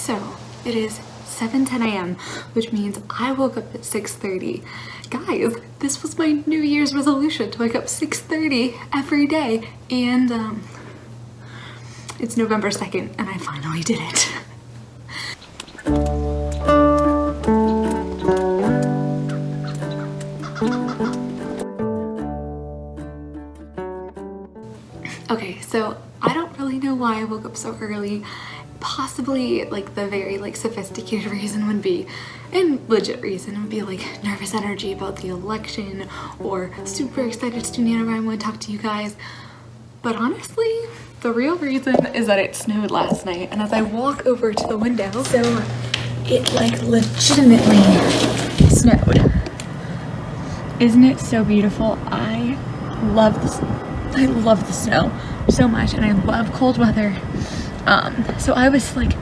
So it is 7:10 a.m., which means I woke up at 6:30. Guys, this was my New Year's resolution to wake up 6:30 every day, and it's November 2nd and I finally did it. Okay, so I don't really know why I woke up so early. Possibly like the very sophisticated reason would be, and legit reason would be like nervous energy about the election, or super excited to do NaNoWRIMO and talk to you guys. But honestly, the real reason is that it snowed last night, and as I walk over to the window, so it like legitimately snowed. Isn't it so beautiful? I love the snow so much, and I love cold weather. So I was like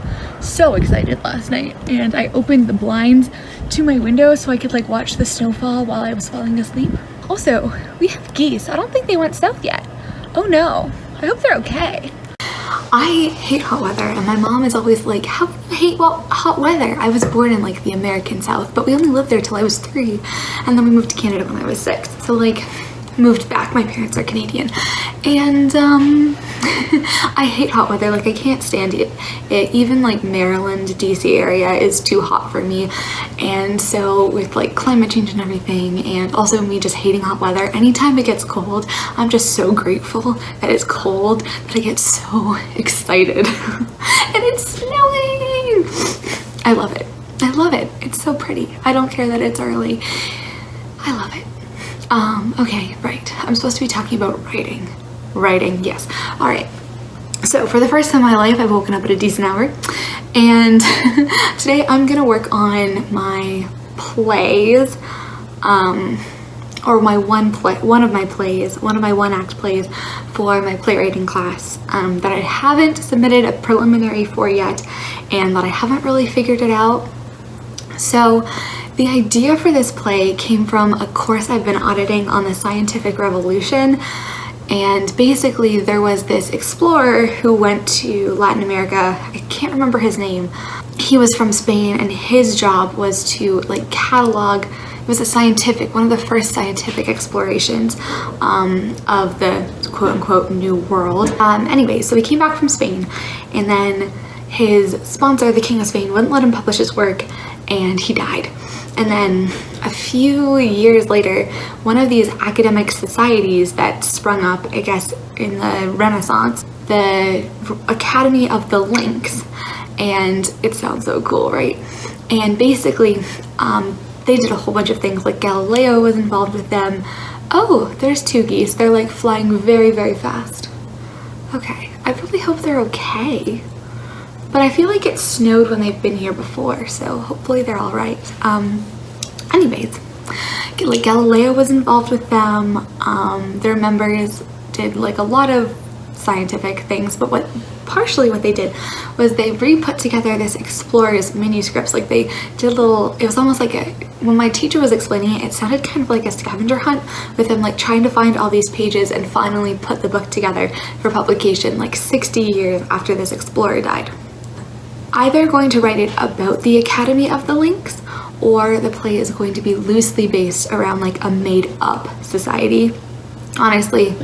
so excited last night, and I opened the blinds to my window so I could like watch the snowfall while I was falling asleep. Also, we have geese. I don't think they went south yet. Oh no, I hope they're okay. I hate hot weather, and my mom is always like, how can you hate hot weather? I was born in like the American South, but we only lived there till I was 3, and then we moved to Canada when I was 6. So like moved back. My parents are Canadian, and I hate hot weather. Like I can't stand it. Even like Maryland, DC area is too hot for me, and so with like climate change and everything, and also me just hating hot weather, anytime it gets cold, I'm just so grateful that it's cold that I get so excited. And it's snowing. I love it. I love it. It's so pretty. I don't care that it's early. I love it. Okay, right. I'm supposed to be talking about writing. Writing, yes. All right. So for the first time in my life, I've woken up at a decent hour, and today I'm gonna work on my plays, or my one of my one-act plays for my playwriting class that I haven't submitted a preliminary for yet, and that I haven't really figured it out. So the idea for this play came from a course I've been auditing on the scientific revolution. And basically there was this explorer who went to Latin America. I can't remember his name. He was from Spain, and his job was to like catalog, it was one of the first scientific explorations of the quote-unquote new world. Anyway, so he came back from Spain, and then his sponsor, the King of Spain, wouldn't let him publish his work, and he died. And then a few years later, one of these academic societies that sprung up, I guess, in the Renaissance, the Academy of the Links, and it sounds so cool, right? And basically, they did a whole bunch of things, like Galileo was involved with them. Oh, there's 2 geese. They're like flying very, very fast. Okay, I really hope they're okay. But I feel like it snowed when they've been here before, so hopefully they're all right. Anyways, like Galileo was involved with them. Their members did like a lot of scientific things, but partially what they did was they re-put together this explorer's manuscripts. Like they did it was almost like when my teacher was explaining it, it sounded kind of like a scavenger hunt with them like trying to find all these pages and finally put the book together for publication like 60 years after this explorer died. Either going to write it about the Academy of the Links, or the play is going to be loosely based around like a made-up society. Honestly,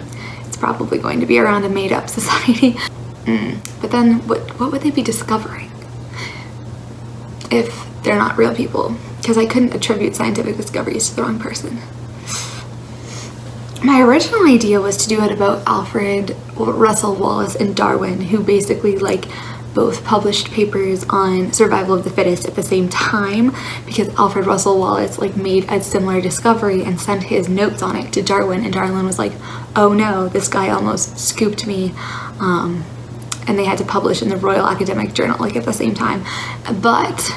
it's probably going to be around a made-up society. But then what would they be discovering if they're not real people? Because I couldn't attribute scientific discoveries to the wrong person. My original idea was to do it about Alfred Russel Wallace and Darwin, who basically like both published papers on survival of the fittest at the same time, because Alfred Russel Wallace like made a similar discovery and sent his notes on it to Darwin, and Darwin was like, oh no, this guy almost scooped me, and they had to publish in the Royal Academic Journal like at the same time. But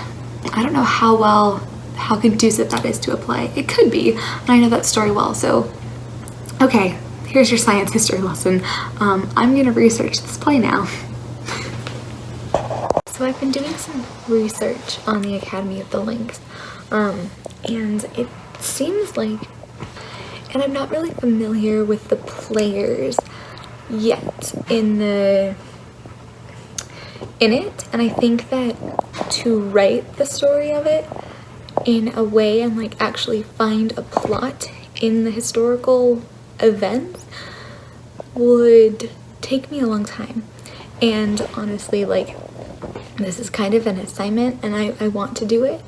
I don't know how conducive that is to a play. It could be, and I know that story well, so okay, here's your science history lesson. I'm gonna research this play now. So I've been doing some research on the Academy of the Links, and it seems like, and I'm not really familiar with the players yet in in it, and I think that to write the story of it in a way and like actually find a plot in the historical events would take me a long time. And honestly, like, this is kind of an assignment and I want to do it,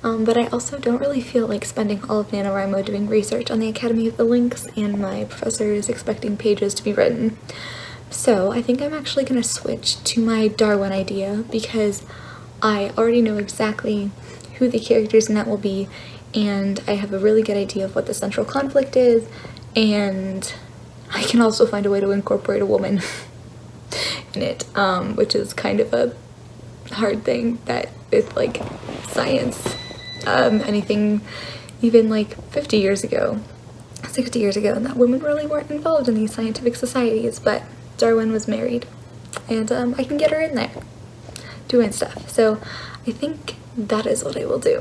but I also don't really feel like spending all of NaNoWRIMO doing research on the Academy of the Links, and my professor is expecting pages to be written. So I think I'm actually going to switch to my Darwin idea, because I already know exactly who the characters in that will be, and I have a really good idea of what the central conflict is, and I can also find a way to incorporate a woman in it, which is kind of a hard thing that with like science, anything even like 50 years ago, 60 years ago, and that women really weren't involved in these scientific societies, but Darwin was married, and I can get her in there doing stuff. So I think that is what I will do,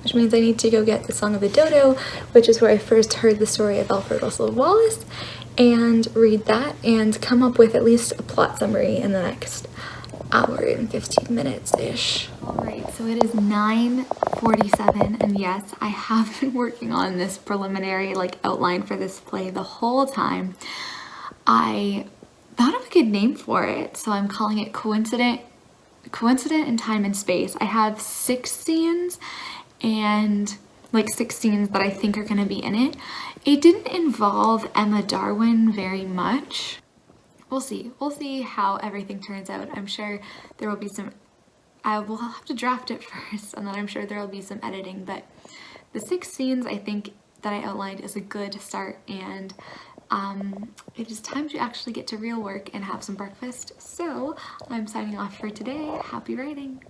which means I need to go get the Song of the Dodo, which is where I first heard the story of Alfred Russel Wallace, and read that and come up with at least a plot summary in the next hour and 15 minutes-ish. Alright, so it is 9:47, and yes, I have been working on this preliminary like outline for this play the whole time. I thought of a good name for it, so I'm calling it Coincident in Time and Space. I have 6 scenes, and like 6 scenes that I think are going to be in it. It didn't involve Emma Darwin very much. We'll see how everything turns out. I'm sure there will be some, I will have to draft it first, and then I'm sure there will be some editing, but the 6 scenes I think that I outlined is a good start, and it is time to actually get to real work and have some breakfast. So I'm signing off for today. Happy writing.